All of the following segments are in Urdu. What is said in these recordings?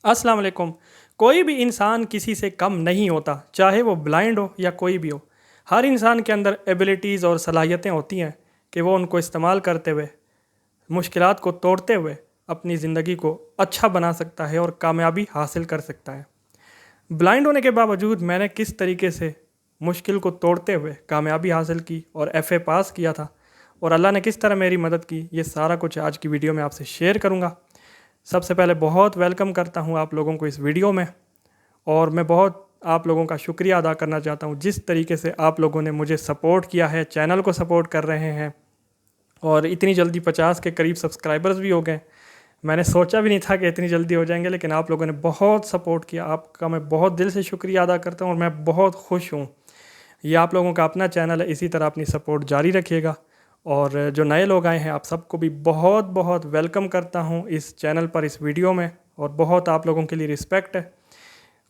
السلام علیکم۔ کوئی بھی انسان کسی سے کم نہیں ہوتا، چاہے وہ بلائنڈ ہو یا کوئی بھی ہو۔ ہر انسان کے اندر ایبلٹیز اور صلاحیتیں ہوتی ہیں کہ وہ ان کو استعمال کرتے ہوئے، مشکلات کو توڑتے ہوئے اپنی زندگی کو اچھا بنا سکتا ہے اور کامیابی حاصل کر سکتا ہے۔ بلائنڈ ہونے کے باوجود میں نے کس طریقے سے مشکل کو توڑتے ہوئے کامیابی حاصل کی اور ایف اے پاس کیا تھا، اور اللہ نے کس طرح میری مدد کی، یہ سارا کچھ آج کی ویڈیو میں آپ سے شیئر کروں گا۔ سب سے پہلے بہت ویلکم کرتا ہوں آپ لوگوں کو اس ویڈیو میں، اور میں بہت آپ لوگوں کا شکریہ ادا کرنا چاہتا ہوں جس طریقے سے آپ لوگوں نے مجھے سپورٹ کیا ہے، چینل کو سپورٹ کر رہے ہیں، اور اتنی جلدی 50 کے قریب سبسکرائبرز بھی ہو گئے۔ میں نے سوچا بھی نہیں تھا کہ اتنی جلدی ہو جائیں گے، لیکن آپ لوگوں نے بہت سپورٹ کیا، آپ کا میں بہت دل سے شکریہ ادا کرتا ہوں اور میں بہت خوش ہوں۔ یہ آپ لوگوں کا اپنا چینل ہے، اسی طرح اپنی سپورٹ جاری رکھیے گا، اور جو نئے لوگ آئے ہیں آپ سب کو بھی بہت بہت ویلکم کرتا ہوں اس چینل پر، اس ویڈیو میں، اور بہت آپ لوگوں کے لیے رسپیکٹ ہے۔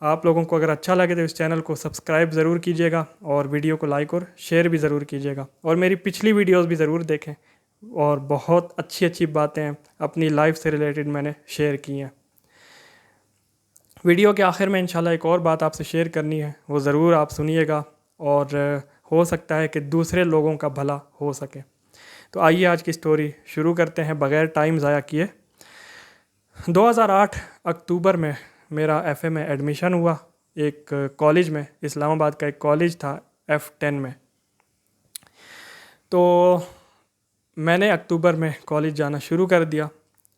آپ لوگوں کو اگر اچھا لگے تو اس چینل کو سبسکرائب ضرور کیجیے گا، اور ویڈیو کو لائک اور شیئر بھی ضرور کیجیے گا، اور میری پچھلی ویڈیوز بھی ضرور دیکھیں، اور بہت اچھی اچھی باتیں اپنی لائف سے ریلیٹڈ میں نے شیئر کی ہیں۔ ویڈیو کے آخر میں انشاءاللہ ایک اور بات آپ سے شیئر کرنی ہے، وہ ضرور آپ سنیے گا، اور ہو سکتا ہے کہ دوسرے لوگوں کا بھلا ہو سکے۔ تو آئیے آج کی سٹوری شروع کرتے ہیں بغیر ٹائم ضائع کیے۔ 2008 اکتوبر میں میرا ایف اے میں ایڈمیشن ہوا، ایک کالج میں، اسلام آباد کا ایک کالج تھا F10 میں۔ تو میں نے اکتوبر میں کالج جانا شروع کر دیا۔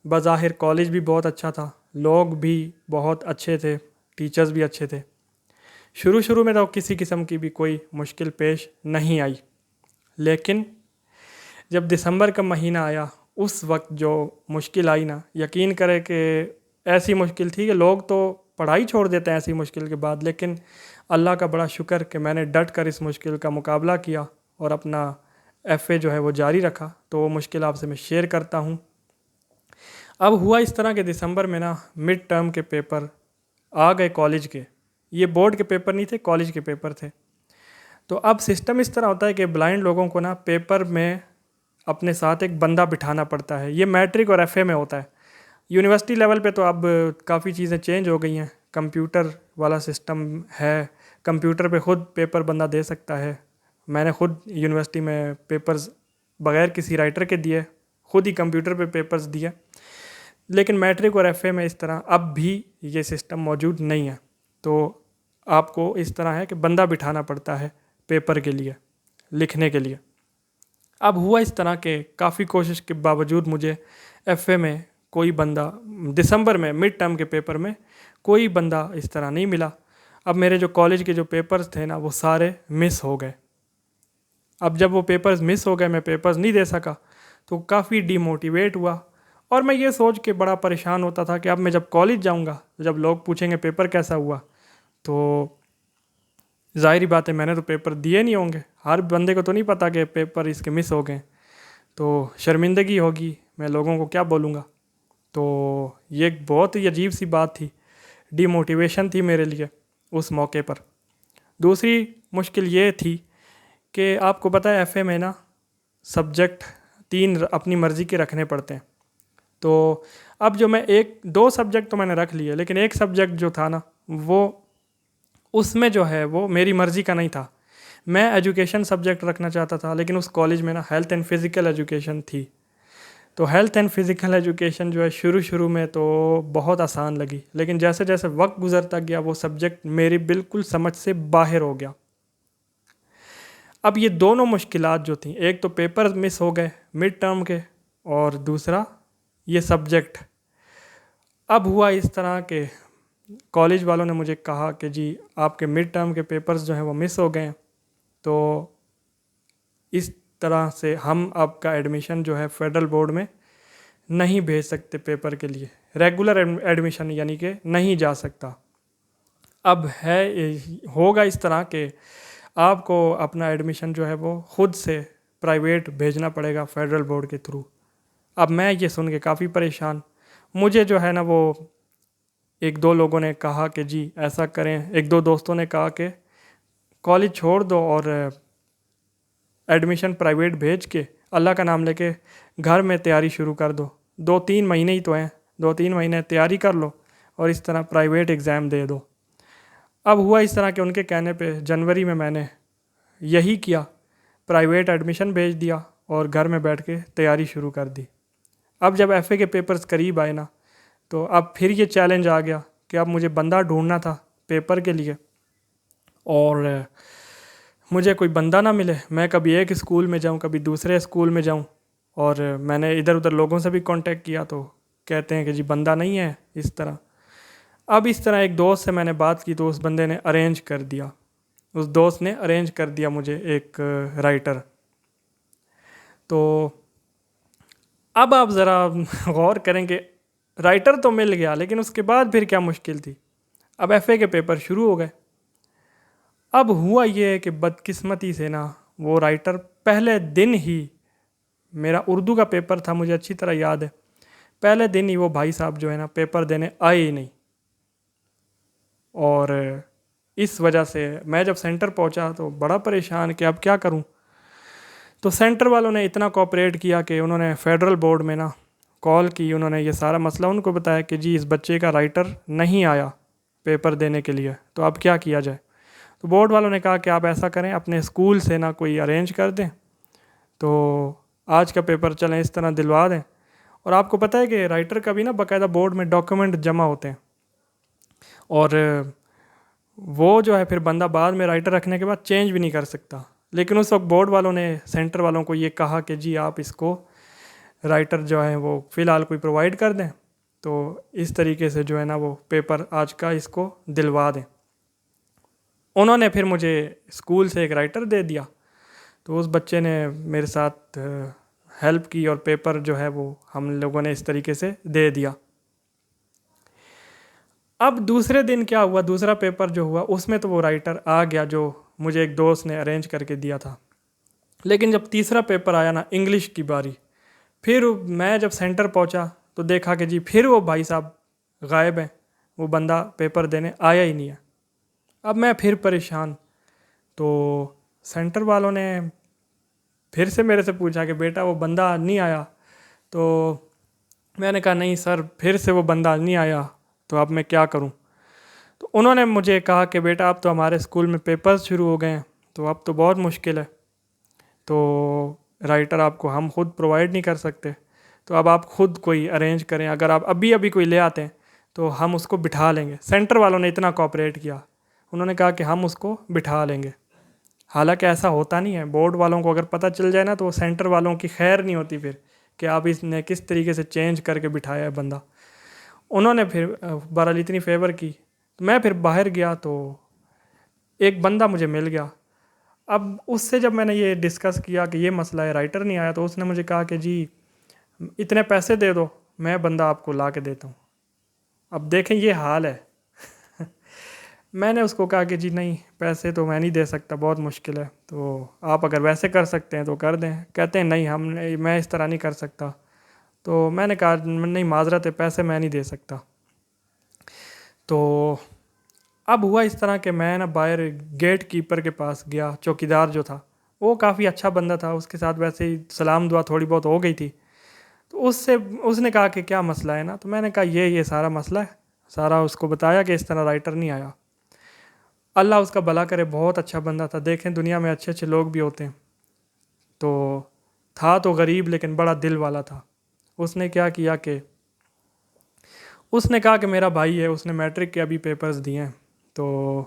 بظاہر کالج بھی بہت اچھا تھا، لوگ بھی بہت اچھے تھے، ٹیچرز بھی اچھے تھے۔ شروع میں تو کسی قسم کی بھی کوئی مشکل پیش نہیں آئی، لیکن جب دسمبر کا مہینہ آیا اس وقت جو مشکل آئی نا، یقین کرے کہ ایسی مشکل تھی کہ لوگ تو پڑھائی چھوڑ دیتے ہیں ایسی مشکل کے بعد، لیکن اللہ کا بڑا شکر کہ میں نے ڈٹ کر اس مشکل کا مقابلہ کیا اور اپنا ایف اے جو ہے وہ جاری رکھا۔ تو وہ مشکل آپ سے میں شیئر کرتا ہوں۔ اب ہوا اس طرح کہ دسمبر میں نا مڈ ٹرم کے پیپر آ گئے کالج کے، یہ بورڈ کے پیپر نہیں تھے، کالج کے پیپر تھے۔ تو اب سسٹم اس طرح ہوتا ہے کہ بلائنڈ لوگوں کو نا پیپر میں اپنے ساتھ ایک بندہ بٹھانا پڑتا ہے، یہ میٹرک اور ایف اے میں ہوتا ہے۔ یونیورسٹی لیول پہ تو اب کافی چیزیں چینج ہو گئی ہیں، کمپیوٹر والا سسٹم ہے، کمپیوٹر پہ خود پیپر بندہ دے سکتا ہے۔ میں نے خود یونیورسٹی میں پیپرز بغیر کسی رائٹر کے دیے، خود ہی کمپیوٹر پہ پیپرز دیے، لیکن میٹرک اور ایف اے میں اس طرح اب بھی یہ سسٹم موجود نہیں ہے۔ تو آپ کو اس طرح ہے کہ بندہ بٹھانا پڑتا ہے پیپر کے لیے، لکھنے کے لیے۔ اب ہوا اس طرح کہ کافی کوشش کے باوجود مجھے ایف اے میں کوئی بندہ، دسمبر میں مڈ ٹرم کے پیپر میں کوئی بندہ اس طرح نہیں ملا۔ اب میرے جو کالج کے جو پیپرز تھے نا وہ سارے مس ہو گئے۔ اب جب وہ پیپرز مس ہو گئے، میں پیپرز نہیں دے سکا، تو کافی ڈی موٹیویٹ ہوا، اور میں یہ سوچ کے بڑا پریشان ہوتا تھا کہ اب میں جب کالج جاؤں گا، جب لوگ پوچھیں گے پیپر کیسا ہوا، تو ظاہری بات ہے میں نے تو پیپر دیے نہیں ہوں گے، ہر بندے کو تو نہیں پتہ کہ پیپر اس کے مس ہو گئے، تو شرمندگی ہوگی، میں لوگوں کو کیا بولوں گا۔ تو یہ ایک بہت ہی عجیب سی بات تھی، ڈی موٹیویشن تھی میرے لیے اس موقع پر۔ دوسری مشکل یہ تھی کہ آپ کو پتہ ہے ایف اے میں نا سبجیکٹ 3 اپنی مرضی کے رکھنے پڑتے ہیں۔ تو اب جو میں 2 سبجیکٹ تو میں نے رکھ لیے، لیکن ایک سبجیکٹ جو تھا نا وہ اس میں جو ہے وہ میری مرضی کا نہیں تھا۔ میں ایجوکیشن سبجیکٹ رکھنا چاہتا تھا، لیکن اس کالج میں نا ہیلتھ اینڈ فزیکل ایجوکیشن تھی۔ تو ہیلتھ اینڈ فزیکل ایجوکیشن جو ہے شروع میں تو بہت آسان لگی، لیکن جیسے جیسے وقت گزرتا گیا وہ سبجیکٹ میری بالکل سمجھ سے باہر ہو گیا۔ اب یہ دونوں مشکلات جو تھیں، ایک تو پیپر مس ہو گئے مڈ ٹرم کے، اور دوسرا یہ سبجیکٹ۔ اب ہوا اس طرح کہ کالج والوں نے مجھے کہا کہ جی آپ کے مڈ ٹرم کے پیپرز جو ہیں وہ مس ہو گئے ہیں، تو اس طرح سے ہم آپ کا ایڈمیشن جو ہے فیڈرل بورڈ میں نہیں بھیج سکتے پیپر کے لیے، ریگولر ایڈمیشن یعنی کہ نہیں جا سکتا۔ اب ہوگا اس طرح کہ آپ کو اپنا ایڈمیشن جو ہے وہ خود سے پرائیویٹ بھیجنا پڑے گا فیڈرل بورڈ کے تھرو۔ اب میں یہ سن کے کافی پریشان، مجھے جو ہے نا وہ 1-2 لوگوں نے کہا کہ جی ایسا کریں، 1-2 دوستوں نے کہا کہ کالج چھوڑ دو اور ایڈمیشن پرائیویٹ بھیج کے اللہ کا نام لے کے گھر میں تیاری شروع کر دو، 2-3 مہینے ہی تو ہیں، 2-3 مہینے تیاری کر لو، اور اس طرح پرائیویٹ ایگزام دے دو۔ اب ہوا اس طرح کہ ان کے کہنے پہ جنوری میں نے یہی کیا، پرائیویٹ ایڈمیشن بھیج دیا اور گھر میں بیٹھ کے تیاری شروع کر دی۔ اب جب ایف اے کے پیپرز قریب آئے نا، تو اب پھر یہ چیلنج آ گیا کہ اب مجھے بندہ ڈھونڈنا تھا پیپر کے لیے، اور مجھے کوئی بندہ نہ ملے۔ میں کبھی ایک اسکول میں جاؤں، کبھی دوسرے اسکول میں جاؤں، اور میں نے ادھر ادھر لوگوں سے بھی کانٹیکٹ کیا تو کہتے ہیں کہ جی بندہ نہیں ہے اس طرح۔ اب اس طرح ایک دوست سے میں نے بات کی تو اس بندے نے ارینج کر دیا، اس دوست نے ارینج کر دیا مجھے ایک رائٹر۔ تو اب آپ ذرا غور کریں کہ رائٹر تو مل گیا، لیکن اس کے بعد پھر کیا مشکل تھی۔ اب ایف اے کے پیپر شروع ہو گئے۔ اب ہوا یہ کہ بدقسمتی سے نا وہ رائٹر پہلے دن ہی، میرا اردو کا پیپر تھا مجھے اچھی طرح یاد ہے، پہلے دن ہی وہ بھائی صاحب جو ہے نا پیپر دینے آئے ہی نہیں، اور اس وجہ سے میں جب سینٹر پہنچا تو بڑا پریشان کہ اب کیا کروں۔ تو سینٹر والوں نے اتنا کوآپریٹ کیا کہ انہوں نے فیڈرل بورڈ میں نا کال کی، انہوں نے یہ سارا مسئلہ ان کو بتایا کہ جی اس بچے کا رائٹر نہیں آیا پیپر دینے کے لیے، تو اب کیا کیا جائے۔ تو بورڈ والوں نے کہا کہ آپ ایسا کریں، اپنے اسکول سے نا کوئی ارینج کر دیں تو آج کا پیپر چلیں اس طرح دلوا دیں۔ اور آپ کو پتہ ہے کہ رائٹر کا بھی نا باقاعدہ بورڈ میں ڈاکیومنٹ جمع ہوتے ہیں، اور وہ جو ہے پھر بندہ بعد میں رائٹر رکھنے کے بعد چینج بھی نہیں کر سکتا۔ لیکن اس وقت بورڈ والوں نے سینٹر والوں کو یہ کہا کہ جی آپ اس کو رائٹر جو ہے وہ فی الحال کوئی پرووائڈ کر دیں، تو اس طریقے سے جو ہے نا وہ پیپر آج کا اس کو دلوا دیں۔ انہوں نے پھر مجھے اسکول سے ایک رائٹر دے دیا، تو اس بچے نے میرے ساتھ ہیلپ کی اور پیپر جو ہے وہ ہم لوگوں نے اس طریقے سے دے دیا۔ اب دوسرے دن کیا ہوا، دوسرا پیپر جو ہوا اس میں تو وہ رائٹر آ گیا جو مجھے ایک دوست نے ارینج کر کے دیا تھا۔ لیکن جب تیسرا پیپر آیا نا انگلش کی باری، پھر میں جب سینٹر پہنچا تو دیکھا کہ جی پھر وہ بھائی صاحب غائب ہیں، وہ بندہ پیپر دینے آیا ہی نہیں ہے۔ اب میں پھر پریشان، تو سینٹر والوں نے پھر سے میرے سے پوچھا کہ بیٹا وہ بندہ نہیں آیا، تو میں نے کہا نہیں سر پھر سے وہ بندہ نہیں آیا، تو اب میں کیا کروں۔ تو انہوں نے مجھے کہا کہ بیٹا اب تو ہمارے اسکول میں پیپرز شروع ہو گئے ہیں، تو اب تو بہت مشکل ہے، تو رائٹر آپ کو ہم خود پرووائڈ نہیں کر سکتے، تو اب آپ خود کوئی ارینج کریں، اگر آپ ابھی کوئی لے آتے ہیں تو ہم اس کو بٹھا لیں گے۔ سینٹر والوں نے اتنا کوآپریٹ کیا، انہوں نے کہا کہ ہم اس کو بٹھا لیں گے۔ حالانکہ ایسا ہوتا نہیں ہے، بورڈ والوں کو اگر پتہ چل جائے نا تو وہ سینٹر والوں کی خیر نہیں ہوتی پھر کہ آپ اس نے کس طریقے سے چینج کر کے بٹھایا ہے بندہ۔ انہوں نے پھر بہرحال اتنی فیور کی، تو میں پھر باہر گیا تو ایک بندہ مجھے مل گیا۔ اب اس سے جب میں نے یہ ڈسکس کیا کہ یہ مسئلہ ہے رائٹر نہیں آیا، تو اس نے مجھے کہا کہ جی اتنے پیسے دے دو، میں بندہ آپ کو لا کے دیتا ہوں۔ اب دیکھیں یہ حال ہے۔ میں نے اس کو کہا کہ جی نہیں پیسے تو میں نہیں دے سکتا، بہت مشکل ہے، تو آپ اگر ویسے کر سکتے ہیں تو کر دیں۔ کہتے ہیں نہیں میں اس طرح نہیں کر سکتا، تو میں نے کہا نہیں معذرت ہے، پیسے میں نہیں دے سکتا۔ تو اب ہوا اس طرح کہ میں نا باہر گیٹ کیپر کے پاس گیا، چوکیدار جو تھا وہ کافی اچھا بندہ تھا، اس کے ساتھ ویسے ہی سلام دعا تھوڑی بہت ہو گئی تھی۔ تو اس نے کہا کہ کیا مسئلہ ہے نا، تو میں نے کہا یہ سارا مسئلہ ہے، سارا اس کو بتایا کہ اس طرح رائٹر نہیں آیا۔ اللہ اس کا بھلا کرے، بہت اچھا بندہ تھا، دیکھیں دنیا میں اچھے اچھے لوگ بھی ہوتے ہیں، تو تھا تو غریب لیکن بڑا دل والا تھا۔ اس نے کیا کیا کہ اس نے کہا کہ میرا بھائی ہے، اس نے میٹرک کے ابھی پیپرز دیے ہیں، تو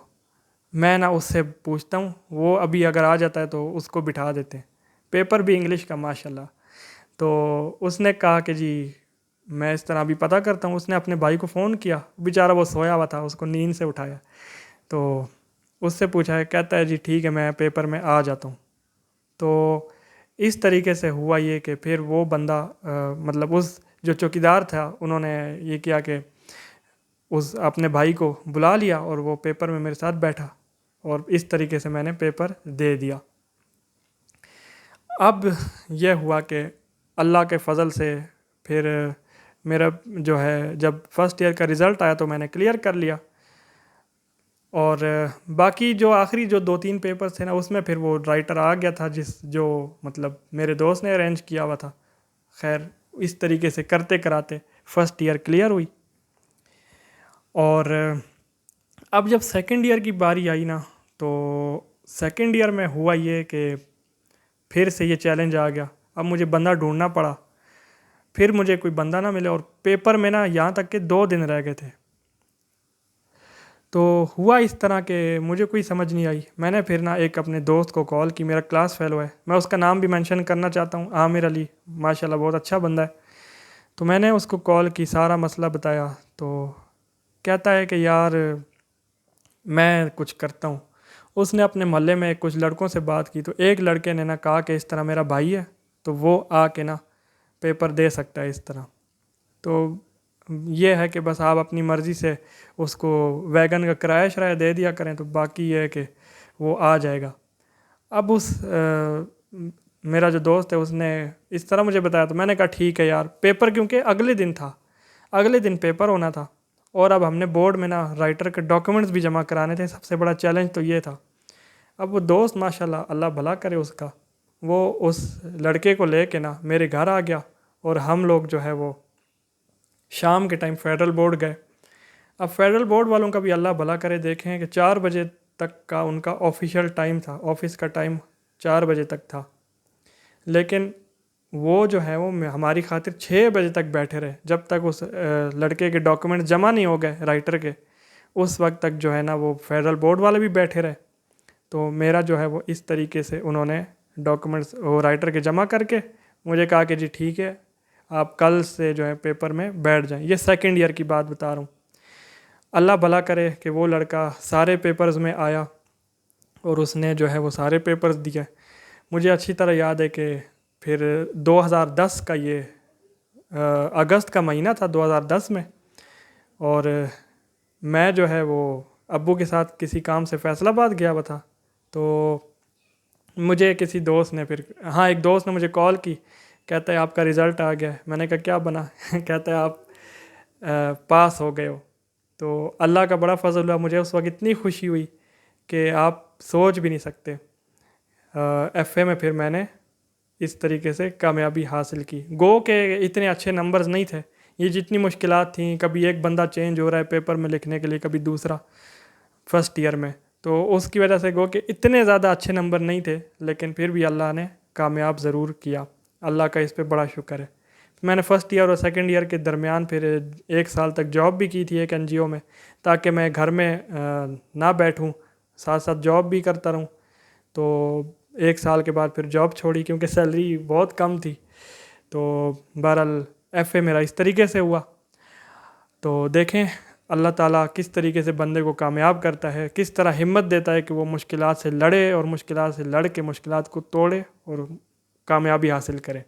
میں نا اس سے پوچھتا ہوں، وہ ابھی اگر آ جاتا ہے تو اس کو بٹھا دیتے ہیں، پیپر بھی انگلش کا ماشاءاللہ۔ تو اس نے کہا کہ جی میں اس طرح ابھی پتہ کرتا ہوں۔ اس نے اپنے بھائی کو فون کیا، بیچارہ وہ سویا ہوا تھا، اس کو نیند سے اٹھایا، تو اس سے پوچھا ہے، کہتا ہے جی ٹھیک ہے میں پیپر میں آ جاتا ہوں۔ تو اس طریقے سے ہوا یہ کہ پھر وہ بندہ مطلب اس جو چوکیدار تھا انہوں نے یہ کیا کہ اس اپنے بھائی کو بلا لیا اور وہ پیپر میں میرے ساتھ بیٹھا، اور اس طریقے سے میں نے پیپر دے دیا۔ اب یہ ہوا کہ اللہ کے فضل سے پھر میرا جو ہے جب فرسٹ ایئر کا رزلٹ آیا تو میں نے کلیئر کر لیا، اور باقی جو آخری جو 2-3 پیپر تھے نا اس میں پھر وہ رائٹر آ گیا تھا جو مطلب میرے دوست نے ارینج کیا ہوا تھا۔ خیر اس طریقے سے کرتے کراتے فرسٹ ایئر کلیئر ہوئی۔ اور اب جب سیکنڈ ایئر کی باری آئی نا، تو سیکنڈ ایئر میں ہوا یہ کہ پھر سے یہ چیلنج آ گیا. اب مجھے بندہ ڈھونڈنا پڑا. پھر مجھے کوئی بندہ نہ ملے، اور پیپر میں نا یہاں تک کہ 2 دن رہ گئے تھے. تو ہوا اس طرح کہ مجھے کوئی سمجھ نہیں آئی. میں نے پھر نا ایک اپنے دوست کو کال کی، میرا کلاس فیلو ہے، میں اس کا نام بھی مینشن کرنا چاہتا ہوں، عامر علی، ماشاء اللہ بہت اچھا بندہ ہے. تو میں نے اس کو کال کی، سارا مسئلہ بتایا. تو کہتا ہے کہ یار میں کچھ کرتا ہوں. اس نے اپنے محلے میں کچھ لڑکوں سے بات کی، تو ایک لڑکے نے نا کہا کہ اس طرح میرا بھائی ہے، تو وہ آ کے نا پیپر دے سکتا ہے اس طرح. تو یہ ہے کہ بس آپ اپنی مرضی سے اس کو ویگن کا کرایہ شرایہ دے دیا کریں، تو باقی یہ ہے کہ وہ آ جائے گا. اب میرا جو دوست ہے اس نے اس طرح مجھے بتایا، تو میں نے کہا ٹھیک ہے یار. پیپر کیونکہ اگلے دن تھا، اگلے دن پیپر ہونا تھا، اور اب ہم نے بورڈ میں نا رائٹر کے ڈاکیومنٹس بھی جمع کرانے تھے. سب سے بڑا چیلنج تو یہ تھا. اب وہ دوست ماشاءاللہ اللہ بھلا کرے اس کا، وہ اس لڑکے کو لے کے نا میرے گھر آ گیا، اور ہم لوگ جو ہے وہ شام کے ٹائم فیڈرل بورڈ گئے. اب فیڈرل بورڈ والوں کا بھی اللہ بھلا کرے، دیکھیں کہ 4 بجے تک کا ان کا آفیشیل ٹائم تھا، آفس کا ٹائم 4 بجے تک تھا. لیکن وہ جو ہے وہ ہماری خاطر 6 بجے تک بیٹھے رہے، جب تک اس لڑکے کے ڈاکیومنٹ جمع نہیں ہو گئے رائٹر کے. اس وقت تک جو ہے نا وہ فیڈرل بورڈ والے بھی بیٹھے رہے. تو میرا جو ہے وہ اس طریقے سے انہوں نے ڈاکیومنٹس وہ رائٹر کے جمع کر کے مجھے کہا کہ جی ٹھیک ہے، آپ کل سے جو ہے پیپر میں بیٹھ جائیں. یہ سیکنڈ ایئر کی بات بتا رہا ہوں. اللہ بھلا کرے کہ وہ لڑکا سارے پیپرز میں آیا، اور اس نے جو ہے وہ سارے پیپرز دیے. مجھے اچھی طرح یاد ہے کہ پھر 2010 کا یہ اگست کا مہینہ تھا 2010 میں، اور میں جو ہے وہ ابو کے ساتھ کسی کام سے فیصل آباد گیا ہوا تھا. تو مجھے کسی دوست نے ایک دوست نے مجھے کال کی، کہتا ہے آپ کا رزلٹ آ گیا ہے. میں نے کہا کیا بنا؟ کہتا ہے آپ پاس ہو گئے ہو. تو اللہ کا بڑا فضل ہوا، مجھے اس وقت اتنی خوشی ہوئی کہ آپ سوچ بھی نہیں سکتے. ایف اے میں پھر میں نے اس طریقے سے کامیابی حاصل کی. گو کہ اتنے اچھے نمبرز نہیں تھے، یہ جتنی مشکلات تھیں، کبھی ایک بندہ چینج ہو رہا ہے پیپر میں لکھنے کے لیے، کبھی دوسرا فرسٹ ایئر میں، تو اس کی وجہ سے گو کہ اتنے زیادہ اچھے نمبر نہیں تھے. لیکن پھر بھی اللہ نے کامیاب ضرور کیا، اللہ کا اس پہ بڑا شکر ہے. میں نے فرسٹ ایئر اور سیکنڈ ایئر کے درمیان پھر 1 سال تک جاب بھی کی تھی ایک NGO میں، تاکہ میں گھر میں نہ بیٹھوں، ساتھ ساتھ جاب بھی کرتا رہوں. تو 1 سال کے بعد پھر جاب چھوڑی کیونکہ سیلری بہت کم تھی. تو بہرحال ایف اے میرا اس طریقے سے ہوا. تو دیکھیں اللہ تعالیٰ کس طریقے سے بندے کو کامیاب کرتا ہے، کس طرح ہمت دیتا ہے کہ وہ مشکلات سے لڑے، اور مشکلات سے لڑ کے مشکلات کو توڑے اور کامیابی حاصل کرے.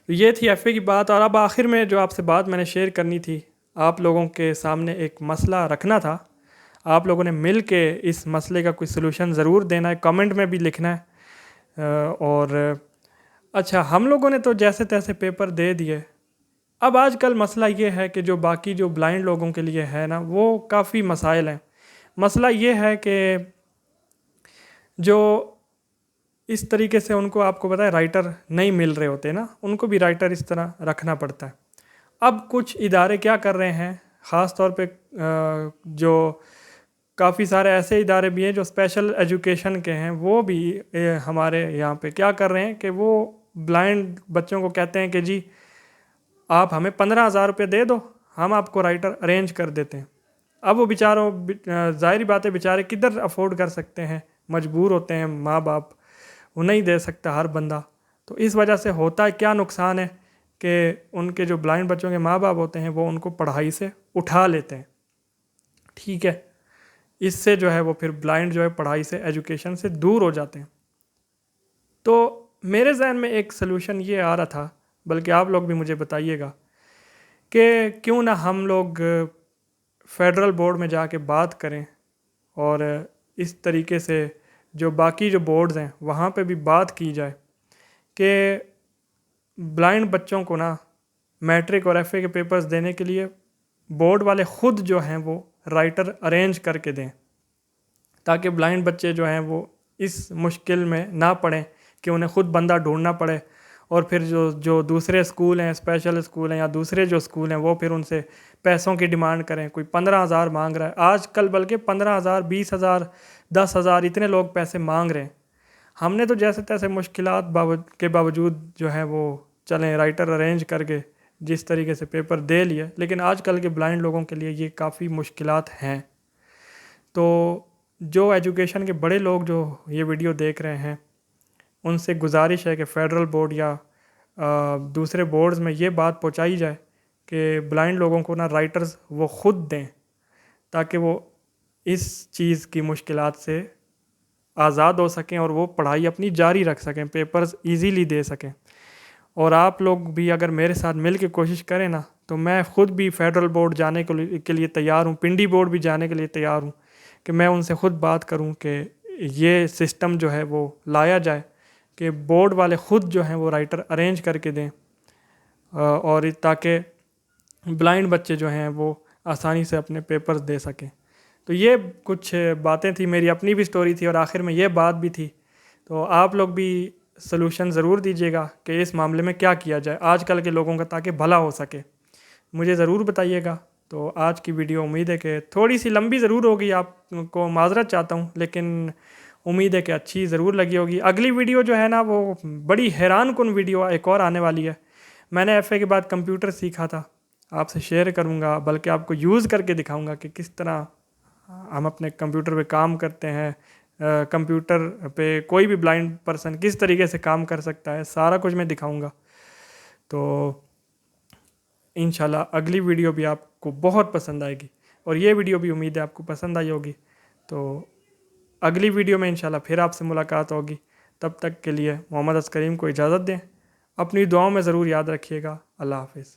تو یہ تھی ایف اے کی بات. اور اب آخر میں جو آپ سے بات میں نے شیئر کرنی تھی، آپ لوگوں کے سامنے ایک مسئلہ رکھنا تھا. آپ لوگوں نے مل کے اس مسئلے کا کوئی سلوشن ضرور دینا ہے، کمنٹ میں بھی لکھنا ہے. اور اچھا، ہم لوگوں نے تو جیسے تیسے پیپر دے دیے. اب آج کل مسئلہ یہ ہے کہ جو باقی جو بلائنڈ لوگوں کے لیے ہے نا، وہ کافی مسائل ہیں. مسئلہ یہ ہے کہ جو اس طریقے سے ان کو آپ کو پتہ ہے رائٹر نہیں مل رہے ہوتے نا، ان کو بھی رائٹر اس طرح رکھنا پڑتا ہے. اب کچھ ادارے کیا کر رہے ہیں، خاص طور پہ جو کافی سارے ایسے ادارے بھی ہیں جو اسپیشل ایجوکیشن کے ہیں، وہ بھی ہمارے یہاں پہ کیا کر رہے ہیں کہ وہ بلائنڈ بچوں کو کہتے ہیں کہ جی آپ ہمیں 15,000 روپے دے دو، ہم آپ کو رائٹر ارینج کر دیتے ہیں. اب وہ بیچاروں ظاہری باتیں بیچارے کدھر افورڈ کر سکتے ہیں، مجبور ہوتے ہیں ماں باپ، وہ نہیں دے سکتا ہر بندہ. تو اس وجہ سے ہوتا ہے کیا نقصان ہے کہ ان کے جو بلائنڈ بچوں کے ماں باپ ہوتے ہیں وہ ان کو پڑھائی سے اٹھا لیتے ہیں. ٹھیک ہے، اس سے جو ہے وہ پھر بلائنڈ جو ہے پڑھائی سے، ایجوکیشن سے دور ہو جاتے ہیں. تو میرے ذہن میں ایک سلوشن یہ آ رہا تھا، بلکہ آپ لوگ بھی مجھے بتائیے گا کہ کیوں نہ ہم لوگ فیڈرل بورڈ میں جا کے بات کریں، اور اس طریقے سے جو باقی جو بورڈز ہیں وہاں پہ بھی بات کی جائے کہ بلائنڈ بچوں کو نا میٹرک اور ایف اے کے پیپرز دینے کے لیے بورڈ والے خود جو ہیں وہ رائٹر ارینج کر کے دیں، تاکہ بلائنڈ بچے جو ہیں وہ اس مشکل میں نہ پڑیں کہ انہیں خود بندہ ڈھونڈنا پڑے اور پھر جو دوسرے اسکول ہیں، اسپیشل اسکول ہیں یا دوسرے جو اسکول ہیں، وہ پھر ان سے پیسوں کی ڈیمانڈ کریں. کوئی 15,000 مانگ رہا ہے آج کل، بلکہ 15,000 20,000 10,000 اتنے لوگ پیسے مانگ رہے ہیں. ہم نے تو جیسے تیسے مشکلات کے باوجود جو ہے وہ چلیں رائٹر ارینج کر کے جس طریقے سے پیپر دے لیے، لیکن آج کل کے بلائنڈ لوگوں کے لیے یہ کافی مشکلات ہیں. تو جو ایجوکیشن کے بڑے لوگ جو یہ ویڈیو دیکھ رہے ہیں، ان سے گزارش ہے کہ فیڈرل بورڈ یا دوسرے بورڈز میں یہ بات پہنچائی جائے کہ بلائنڈ لوگوں کو نا رائٹرز وہ خود دیں، تاکہ وہ اس چیز کی مشکلات سے آزاد ہو سکیں اور وہ پڑھائی اپنی جاری رکھ سکیں، پیپرز ایزیلی دے سکیں. اور آپ لوگ بھی اگر میرے ساتھ مل کے کوشش کریں نا، تو میں خود بھی فیڈرل بورڈ جانے کے لیے تیار ہوں، پنڈی بورڈ بھی جانے کے لیے تیار ہوں کہ میں ان سے خود بات کروں کہ یہ سسٹم جو ہے وہ لایا جائے کہ بورڈ والے خود جو ہیں وہ رائٹر ارینج کر کے دیں، اور تاکہ بلائنڈ بچے جو ہیں وہ آسانی سے اپنے پیپرز دے سکیں. تو یہ کچھ باتیں تھیں، میری اپنی بھی سٹوری تھی اور آخر میں یہ بات بھی تھی. تو آپ لوگ بھی سلوشن ضرور دیجیے گا کہ اس معاملے میں کیا کیا جائے آج کل کے لوگوں کا، تاکہ بھلا ہو سکے. مجھے ضرور بتائیے گا. تو آج کی ویڈیو امید ہے کہ تھوڑی سی لمبی ضرور ہوگی، آپ کو معذرت چاہتا ہوں، لیکن امید ہے کہ اچھی ضرور لگی ہوگی. اگلی ویڈیو جو ہے نا وہ بڑی حیران کن ویڈیو ایک اور آنے والی ہے. میں نے ایف اے کے بعد کمپیوٹر سیکھا تھا، آپ سے شیئر کروں گا، بلکہ آپ کو یوز کر کے دکھاؤں گا کہ کس طرح ہم اپنے کمپیوٹر پہ کام کرتے ہیں. کمپیوٹر پہ کوئی بھی بلائنڈ پرسن کس طریقے سے کام کر سکتا ہے، سارا کچھ میں دکھاؤں گا. تو انشاءاللہ اگلی ویڈیو بھی آپ کو بہت پسند آئے گی، اور یہ ویڈیو بھی امید ہے آپ کو پسند آئی ہوگی. تو اگلی ویڈیو میں انشاءاللہ پھر آپ سے ملاقات ہوگی. تب تک کے لیے محمد عسکریم کو اجازت دیں. اپنی دعاؤں میں ضرور یاد رکھیے گا. اللہ حافظ.